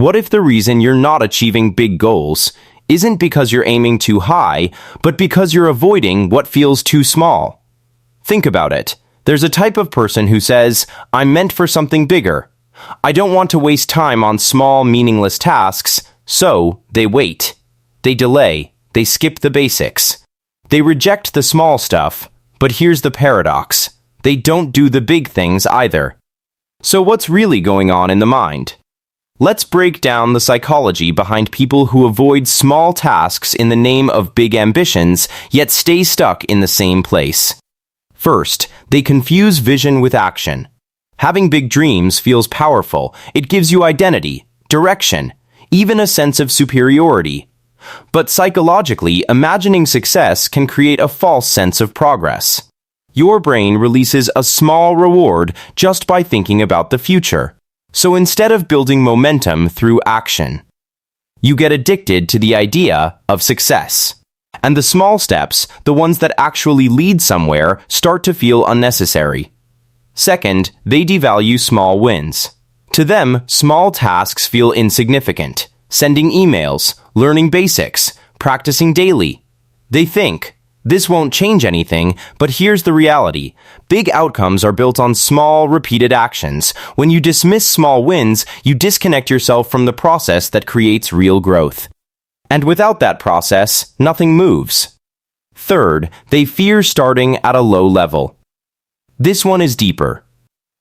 What if the reason you're not achieving big goals isn't because you're aiming too high, but because you're avoiding what feels too small? Think about it. There's a type of person who says, "I'm meant for something bigger. I don't want to waste time on small, meaningless tasks," so they wait. They delay. They skip the basics. They reject the small stuff, but here's the paradox. They don't do the big things either. So what's really going on in the mind? Let's break down the psychology behind people who avoid small tasks in the name of big ambitions, yet stay stuck in the same place. First, they confuse vision with action. Having big dreams feels powerful. It gives you identity, direction, even a sense of superiority. But psychologically, imagining success can create a false sense of progress. Your brain releases a small reward just by thinking about the future. So instead of building momentum through action, you get addicted to the idea of success. And the small steps, the ones that actually lead somewhere, start to feel unnecessary. Second, they devalue small wins. To them, small tasks feel insignificant. Sending emails, learning basics, practicing daily. They think, this won't change anything, but here's the reality. Big outcomes are built on small, repeated actions. When you dismiss small wins, you disconnect yourself from the process that creates real growth. And without that process, nothing moves. Third, they fear starting at a low level. This one is deeper.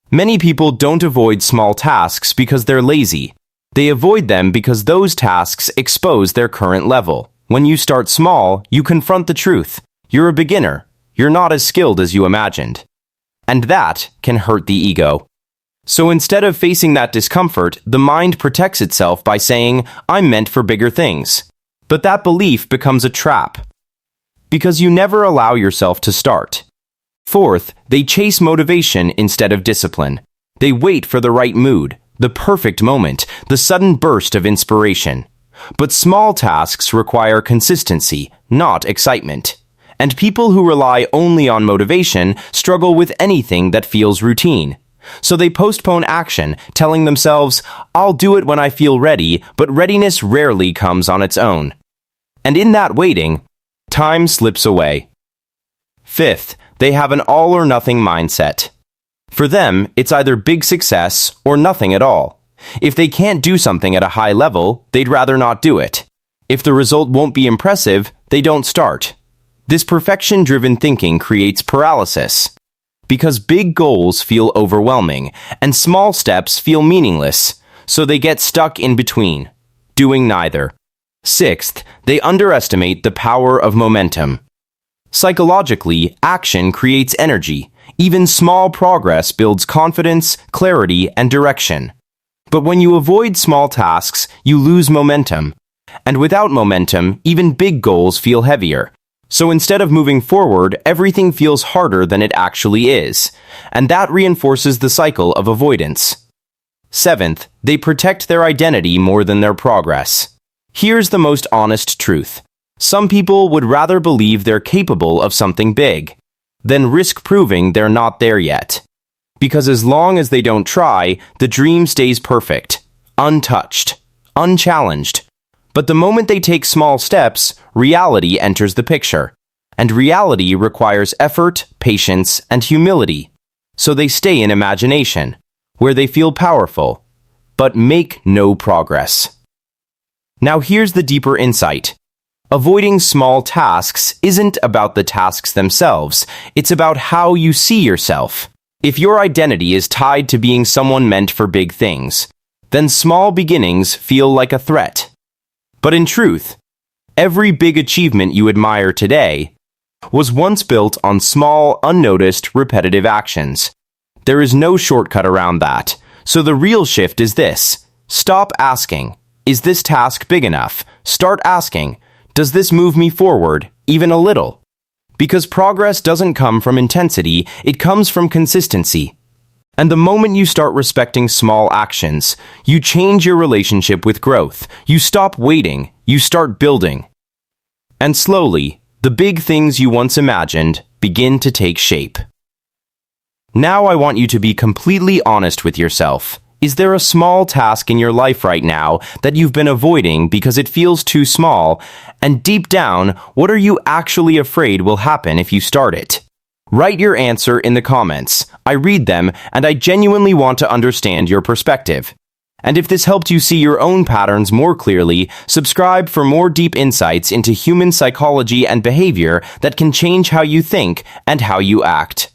Many people don't avoid small tasks because they're lazy. They avoid them because those tasks expose their current level. When you start small, you confront the truth. You're a beginner. You're not as skilled as you imagined. And that can hurt the ego. So instead of facing that discomfort, the mind protects itself by saying, "I'm meant for bigger things." But that belief becomes a trap, because you never allow yourself to start. Fourth, they chase motivation instead of discipline. They wait for the right mood, the perfect moment, the sudden burst of inspiration. But small tasks require consistency, not excitement. And people who rely only on motivation struggle with anything that feels routine. So they postpone action, telling themselves, "I'll do it when I feel ready," but readiness rarely comes on its own. And in that waiting, time slips away. Fifth, they have an all-or-nothing mindset. For them, it's either big success or nothing at all. If they can't do something at a high level, they'd rather not do it. If the result won't be impressive, they don't start. This perfection-driven thinking creates paralysis, because big goals feel overwhelming and small steps feel meaningless, so they get stuck in between, doing neither. Sixth, they underestimate the power of momentum. Psychologically, action creates energy. Even small progress builds confidence, clarity, and direction. But when you avoid small tasks, you lose momentum. And without momentum, even big goals feel heavier. So instead of moving forward, everything feels harder than it actually is. And that reinforces the cycle of avoidance. Seventh, they protect their identity more than their progress. Here's the most honest truth. Some people would rather believe they're capable of something big than risk proving they're not there yet. Because as long as they don't try, the dream stays perfect, untouched, unchallenged. But the moment they take small steps, reality enters the picture. And reality requires effort, patience, and humility. So they stay in imagination, where they feel powerful, but make no progress. Now here's the deeper insight. Avoiding small tasks isn't about the tasks themselves. It's about how you see yourself. If your identity is tied to being someone meant for big things, then small beginnings feel like a threat. But in truth, every big achievement you admire today was once built on small, unnoticed, repetitive actions. There is no shortcut around that. So the real shift is this. Stop asking, "Is this task big enough?" Start asking, "Does this move me forward, even a little?" Because progress doesn't come from intensity, it comes from consistency. And the moment you start respecting small actions, you change your relationship with growth. You stop waiting, you start building. And slowly, the big things you once imagined begin to take shape. Now I want you to be completely honest with yourself. Is there a small task in your life right now that you've been avoiding because it feels too small? And deep down, what are you actually afraid will happen if you start it? Write your answer in the comments. I read them, and I genuinely want to understand your perspective. And if this helped you see your own patterns more clearly, subscribe for more deep insights into human psychology and behavior that can change how you think and how you act.